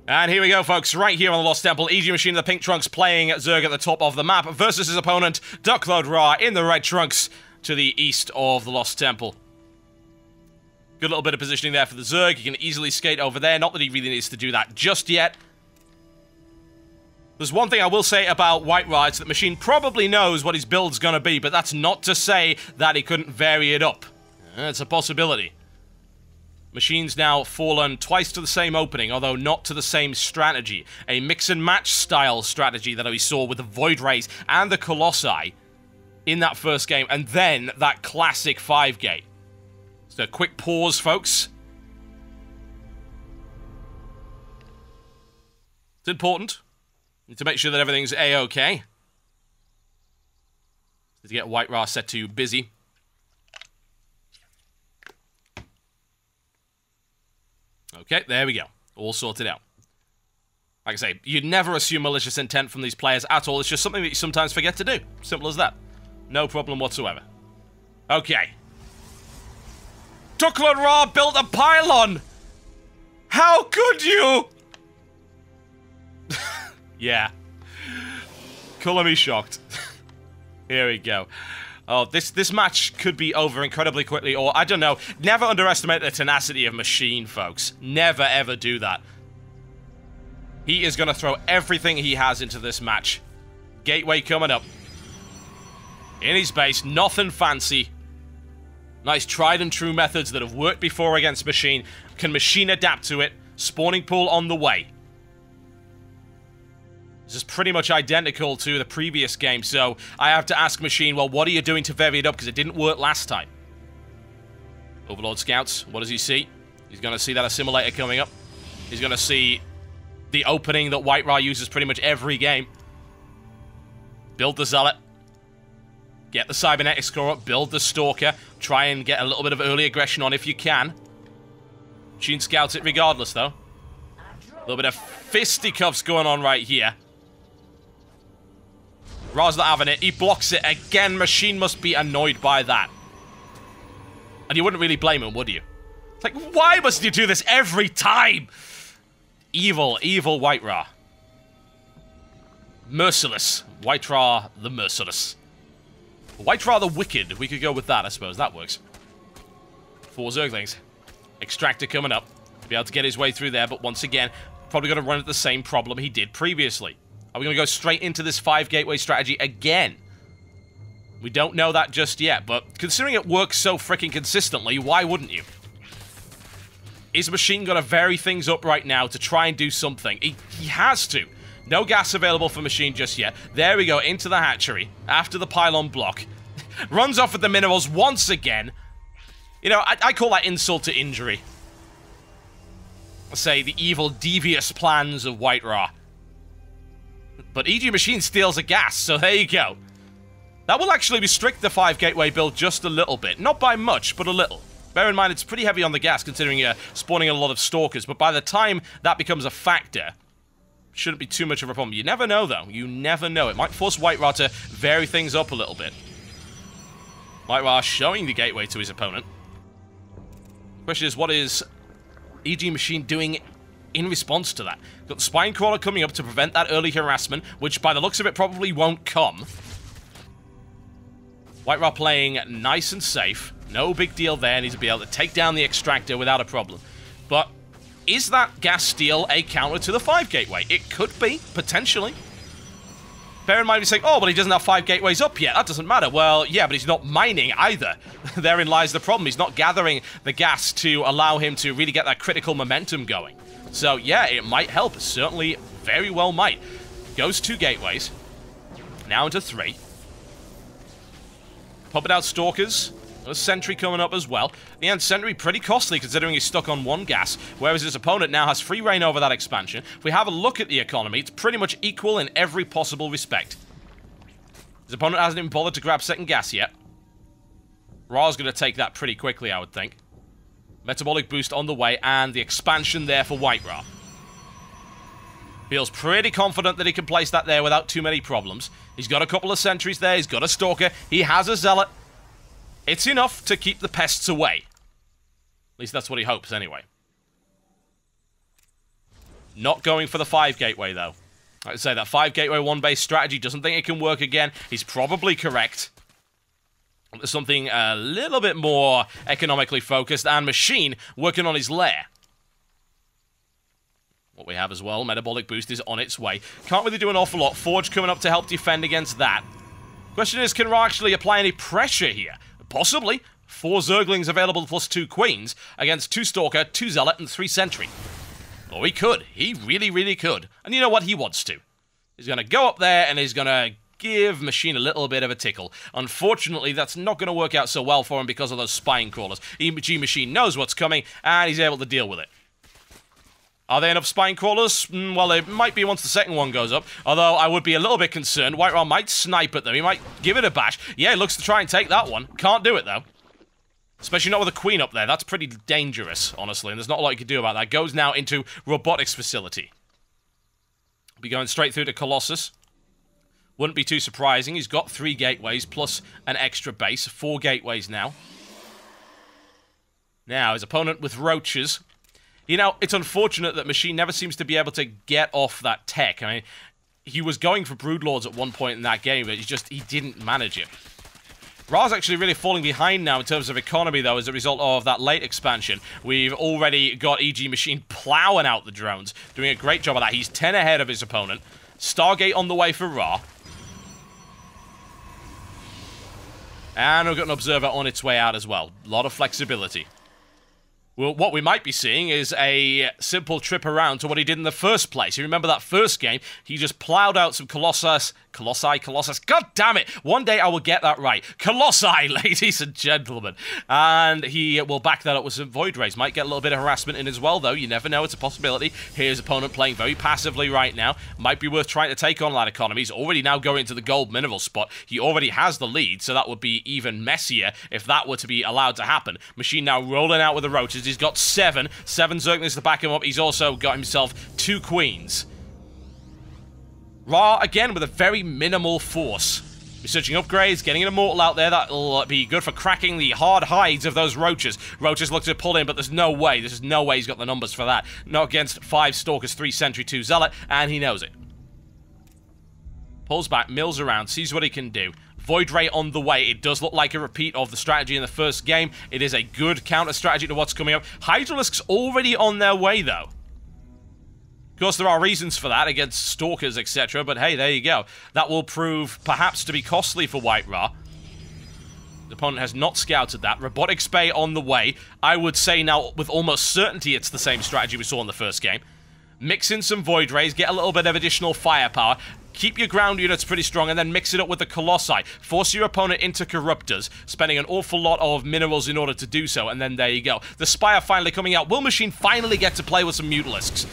And here we go, folks, right here on the Lost Temple. EG Machine in the pink trunks playing Zerg at the top of the map versus his opponent, Ducklord Ra, in the red trunks to the east of the Lost Temple. Good little bit of positioning there for the Zerg. He can easily skate over there. Not that he really needs to do that just yet. There's one thing I will say about White Ra, it's that Machine probably knows what his build's gonna be, but that's not to say that he couldn't vary it up. It's a possibility. Machine's now fallen twice to the same opening, although not to the same strategy. A mix-and-match style strategy that we saw with the Void Rays and the Colossi in that first game, and then that classic 5-gate. So a quick pause, folks. It's important. Need to make sure that everything's A-OK. Need to get White Ra set to busy. Okay, there we go. All sorted out. Like I say, you'd never assume malicious intent from these players at all. It's just something that you sometimes forget to do. Simple as that. No problem whatsoever. Okay. Ducklord Ra built a pylon! How could you? Yeah. Colour me shocked. Here we go. Oh, this match could be over incredibly quickly, or, I don't know, never underestimate the tenacity of Machine, folks. Never, ever do that. He is going to throw everything he has into this match. Gateway coming up. In his base, nothing fancy. Nice tried and true methods that have worked before against Machine. Can Machine adapt to it? Spawning pool on the way. This is pretty much identical to the previous game, so I have to ask Machine, well, what are you doing to vary it up? Because it didn't work last time. Overlord Scouts, what does he see? He's going to see that assimilator coming up. He's going to see the opening that White Ra uses pretty much every game. Build the Zealot. Get the Cybernetics core up. Build the Stalker. Try and get a little bit of early aggression on if you can. Machine scouts it regardless, though. A little bit of fisticuffs going on right here. Ra's not having it. He blocks it again. Machine must be annoyed by that. And you wouldn't really blame him, would you? It's like, why must you do this every time? Evil, evil White Ra. Merciless. White Ra the merciless. White Ra the wicked. We could go with that, I suppose. That works. 4 Zerglings. Extractor coming up. Be able to get his way through there, but once again, probably going to run into the same problem he did previously. Are we going to go straight into this 5-gateway strategy again? We don't know that just yet, but considering it works so freaking consistently, why wouldn't you? Is Machine going to vary things up right now to try and do something? He has to. No gas available for Machine just yet. There we go, into the hatchery, after the pylon block. Runs off with the minerals once again. You know, I call that insult to injury. Let's say the evil, devious plans of White Ra. But EG Machine steals a gas, so there you go. That will actually restrict the 5-gateway build just a little bit. Not by much, but a little. Bear in mind, it's pretty heavy on the gas, considering you're spawning a lot of Stalkers. But by the time that becomes a factor, shouldn't be too much of a problem. You never know, though. You never know. It might force White Ra to vary things up a little bit. White Ra showing the gateway to his opponent. The question is, what is EG Machine doing in response to that? Got the Spine Crawler coming up to prevent that early harassment, which by the looks of it probably won't come. White Ra playing nice and safe. No big deal there. Needs to be able to take down the Extractor without a problem. But is that gas steal a counter to the 5-gateway? It could be, potentially. Bear in mind, you're saying, oh, but he doesn't have 5 gateways up yet. That doesn't matter. Well, yeah, but he's not mining either. Therein lies the problem. He's not gathering the gas to allow him to really get that critical momentum going. So, yeah, it might help. Certainly, very well might. Goes 2 gateways. Now into 3. Pumping out Stalkers. A Sentry coming up as well. And Sentry pretty costly considering he's stuck on 1 gas, whereas his opponent now has free reign over that expansion. If we have a look at the economy, it's pretty much equal in every possible respect. His opponent hasn't even bothered to grab 2nd gas yet. Ra's going to take that pretty quickly, I would think. Metabolic boost on the way, and the expansion there for White Ra. Feels pretty confident that he can place that there without too many problems. He's got a couple of sentries there, he's got a Stalker, he has a Zealot. It's enough to keep the pests away. At least that's what he hopes, anyway. Not going for the 5 gateway, though. Like I say, that 5 gateway 1 base strategy doesn't think it can work again. He's probably correct. There's something a little bit more economically focused, and Machine working on his lair. What we have as well, Metabolic Boost is on its way. Can't really do an awful lot. Forge coming up to help defend against that. Question is, can Ra actually apply any pressure here? Possibly. 4 Zerglings available plus 2 Queens against 2 Stalker, 2 Zealot, and 3 Sentry. Oh, he could. He really, really could. And you know what? He wants to. He's going to go up there and he's going to give Machine a little bit of a tickle. Unfortunately, that's not going to work out so well for him because of those spine crawlers. EMG Machine knows what's coming and he's able to deal with it. Are there enough spine crawlers? Well, they might be once the second one goes up. Although, I would be a little bit concerned. White Ra might snipe at them. He might give it a bash. Yeah, he looks to try and take that one. Can't do it, though. Especially not with a Queen up there. That's pretty dangerous, honestly. And there's not a lot you can do about that. Goes now into Robotics Facility. Be going straight through to Colossus. Wouldn't be too surprising. He's got 3 gateways plus an extra base. 4 gateways now. Now, his opponent with roaches. You know, it's unfortunate that Machine never seems to be able to get off that tech. I mean, he was going for Broodlords at one point in that game, but he didn't manage it. Ra's actually really falling behind now in terms of economy, though, as a result of that late expansion. We've already got EG Machine plowing out the drones, doing a great job of that. He's 10 ahead of his opponent. Stargate on the way for Ra. And we've got an Observer on its way out as well. A lot of flexibility. Well, what we might be seeing is a simple trip around to what he did in the first place. You remember that first game? He just plowed out some Colossus. God damn it! One day I will get that right. Colossi, ladies and gentlemen. And he will back that up with some Void Rays. Might get a little bit of harassment in as well, though. You never know. It's a possibility. Here's opponent playing very passively right now. Might be worth trying to take on that economy. He's already now going into the gold mineral spot. He already has the lead, so that would be even messier if that were to be allowed to happen. Machine now rolling out with the roaches. He's got 7 Zerglings to back him up. He's also got himself 2 Queens. Ra, again, with a very minimal force. Researching upgrades, getting an Immortal out there. That'll be good for cracking the hard hides of those roaches. Roaches look to pull in, but there's no way. There's no way he's got the numbers for that. Not against 5 Stalkers, 3 Sentry, 2 Zealot, and he knows it. Pulls back, mills around, sees what he can do. Void Ray on the way. It does look like a repeat of the strategy in the first game. It is a good counter strategy to what's coming up. Hydralisk's already on their way, though. Of course, there are reasons for that against Stalkers, etc., but hey, there you go. That will prove perhaps to be costly for White Ra. The opponent has not scouted that. Robotics Bay on the way. I would say now, with almost certainty, it's the same strategy we saw in the first game. Mix in some Void Rays, get a little bit of additional firepower, keep your ground units pretty strong, and then mix it up with the Colossi. Force your opponent into Corruptors, spending an awful lot of minerals in order to do so, and then there you go. The Spire finally coming out. Will Machine finally get to play with some Mutalisks?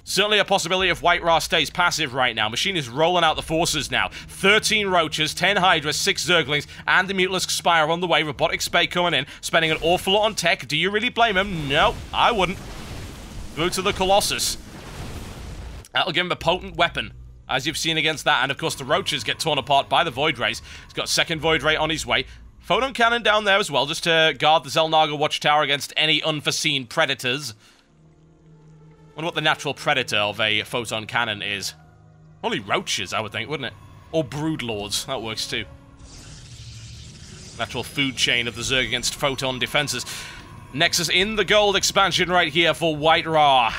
Certainly a possibility if White Ra stays passive right now. Machine is rolling out the forces now. 13 Roaches, 10 Hydras, 6 Zerglings, and the Mutalisk Spire on the way. Robotic Spay coming in, spending an awful lot on tech. Do you really blame him? No, I wouldn't. Through to the Colossus. That'll give him a potent weapon, as you've seen against that. And of course, the Roaches get torn apart by the Void Rays. He's got a second Void Ray on his way. Photon Cannon down there as well, just to guard the Xel'Naga Watchtower against any unforeseen predators. Wonder what the natural predator of a Photon Cannon is. Only Roaches, I would think, wouldn't it? Or Broodlords. That works too. Natural food chain of the Zerg against Photon defenses. Nexus in the gold expansion right here for White Ra.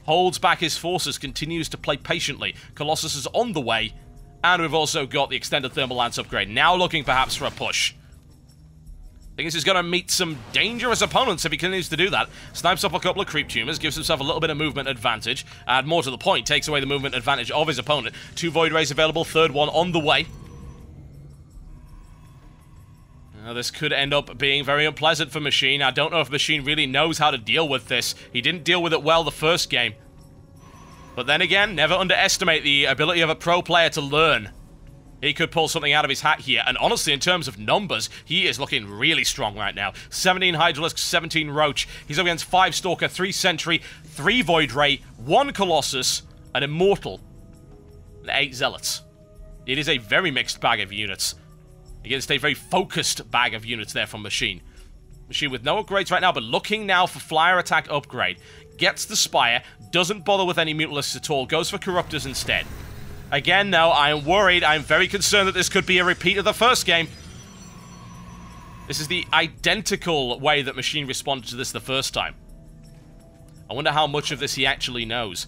Holds back his forces, continues to play patiently. Colossus is on the way. And we've also got the extended thermal lance upgrade. Now looking perhaps for a push. I think he's going to meet some dangerous opponents if he continues to do that. Snipes up a couple of creep tumors, gives himself a little bit of movement advantage. And more to the point, takes away the movement advantage of his opponent. 2 Void Rays available, third one on the way. Now, this could end up being very unpleasant for Machine. I don't know if Machine really knows how to deal with this. He didn't deal with it well the first game. But then again, never underestimate the ability of a pro player to learn. He could pull something out of his hat here. And honestly, in terms of numbers, he is looking really strong right now. 17 Hydralisk, 17 Roach. He's up against 5 Stalker, 3 Sentry, 3 Void Ray, 1 Colossus, an Immortal, and 8 Zealots. It is a very mixed bag of units. Against a very focused bag of units there from Machine. Machine with no upgrades right now, but looking now for Flyer Attack upgrade. gets the Spire, doesn't bother with any Mutalisks at all, goes for Corruptors instead. Again, though, I am worried. I'm very concerned that this could be a repeat of the first game. This is the identical way that Machine responded to this the first time. I wonder how much of this he actually knows.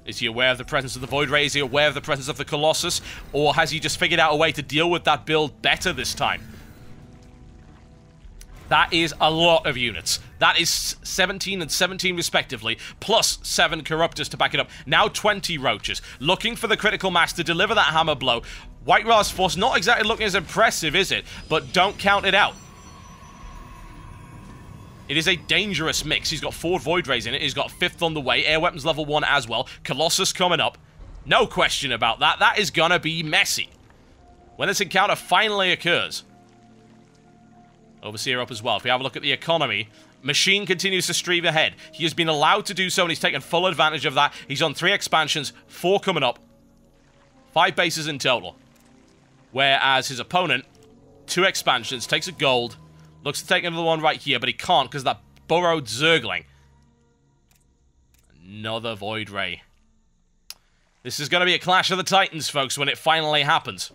Is he aware of the presence of the Void Ray? Is he aware of the presence of the Colossus? Or has he just figured out a way to deal with that build better this time? That is a lot of units. That is 17 and 17 respectively, plus 7 Corruptors to back it up. Now 20 Roaches, looking for the critical mass to deliver that hammer blow. White Ra's force not exactly looking as impressive, is it? But don't count it out. It is a dangerous mix. He's got 4 Void Rays in it. He's got 5th on the way. Air Weapons level 1 as well. Colossus coming up. No question about that. That is gonna be messy when this encounter finally occurs. Overseer up as well. If we have a look at the economy, Machine continues to stream ahead. He has been allowed to do so, and he's taken full advantage of that. He's on 3 expansions, 4 coming up. 5 bases in total. Whereas his opponent, 2 expansions, takes a gold, looks to take another one right here, but he can't because that burrowed Zergling. Another Void Ray. This is going to be a clash of the Titans, folks, when it finally happens.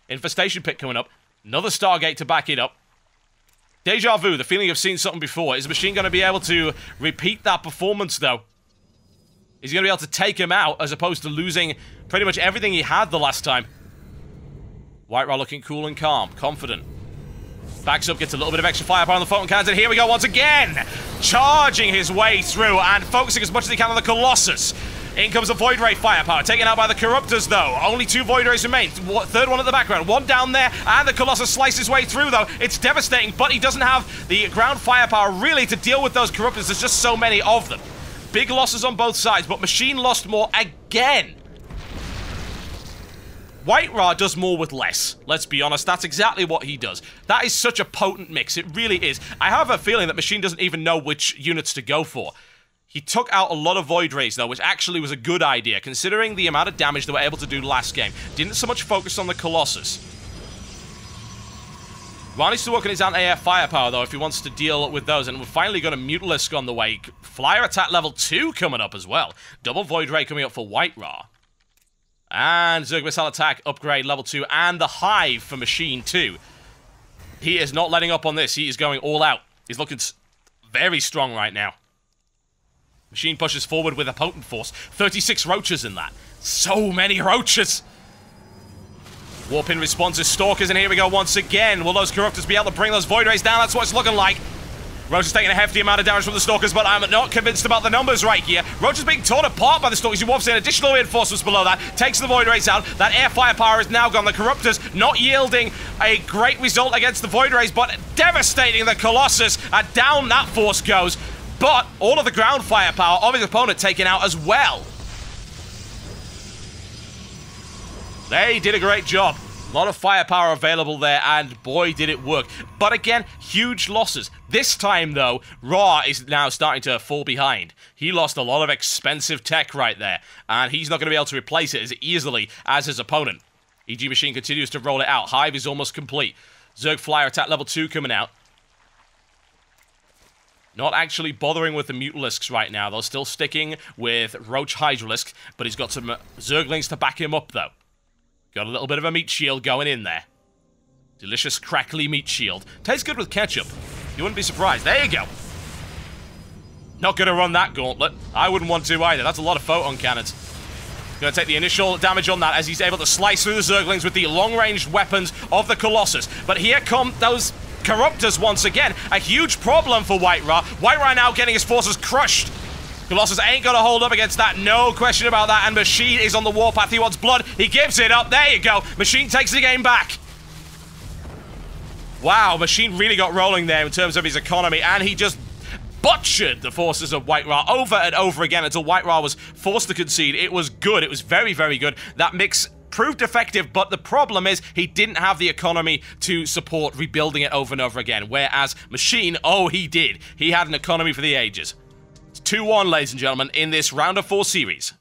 Infestation Pit coming up. Another Stargate to back it up. Deja vu, the feeling of seeing something before. Is Machine going to be able to repeat that performance, though? Is he going to be able to take him out, as opposed to losing pretty much everything he had the last time? White Ra looking cool and calm, confident. Backs up, gets a little bit of extra firepower on the photon cannons, and here we go once again! Charging his way through and focusing as much as he can on the Colossus. In comes the Void Ray firepower, taken out by the Corruptors, though. Only 2 Void Rays remain. Third one at the background. 1 down there, and the Colossus slices his way through, though. It's devastating, but he doesn't have the ground firepower, really, to deal with those Corruptors. There's just so many of them. Big losses on both sides, but Machine lost more again. White Ra does more with less. Let's be honest, that's exactly what he does. That is such a potent mix, it really is. I have a feeling that Machine doesn't even know which units to go for. He took out a lot of Void Rays, though, which actually was a good idea, considering the amount of damage they were able to do last game. Didn't so much focus on the Colossus. Ra needs to work on his anti-air firepower, though, if he wants to deal with those, and we're finally got a Mutalisk on the way. Flyer attack level 2 coming up as well. Double Void Ray coming up for White Ra. And Zerg Missile attack upgrade level 2, and the Hive for Machine 2. He is not letting up on this. He is going all out. He's looking very strong right now. Machine pushes forward with a potent force. 36 Roaches in that. So many Roaches! Warp in responses, Stalkers, and here we go once again. Will those Corruptors be able to bring those Void Rays down? That's what it's looking like. Roach is taking a hefty amount of damage from the Stalkers, but I'm not convinced about the numbers right here. Roach is being torn apart by the Stalkers. He warps in additional reinforcements below that, takes the Void Rays out. That air firepower is now gone. The Corruptors not yielding a great result against the Void Rays, but devastating the Colossus. Down that force goes. But all of the ground firepower of his opponent taken out as well. They did a great job. A lot of firepower available there, and boy, did it work. But again, huge losses. This time, though, Ra is now starting to fall behind. He lost a lot of expensive tech right there, and he's not going to be able to replace it as easily as his opponent. EG Machine continues to roll it out. Hive is almost complete. Zerg Flyer attack level 2 coming out. Not actually bothering with the Mutalisks right now. They're still sticking with Roach Hydralisk, but he's got some Zerglings to back him up, though. Got a little bit of a meat shield going in there. Delicious, crackly meat shield. Tastes good with ketchup. You wouldn't be surprised. There you go. Not going to run that gauntlet. I wouldn't want to either. That's a lot of photon cannons. Going to take the initial damage on that as he's able to slice through the Zerglings with the long-range weapons of the Colossus. But here come those Corruptors once again. A huge problem for White Ra. White Ra now getting his forces crushed. Colossus ain't gonna hold up against that, no question about that, and Machine is on the warpath. He wants blood, he gives it up, there you go. Machine takes the game back. Wow, Machine really got rolling there in terms of his economy, and he just butchered the forces of White Ra over and over again until White Ra was forced to concede. It was good, it was very, very good. That mix proved effective, but the problem is he didn't have the economy to support rebuilding it over and over again, whereas Machine, oh, he did. He had an economy for the ages. It's 2-1, ladies and gentlemen, in this round of 4 series.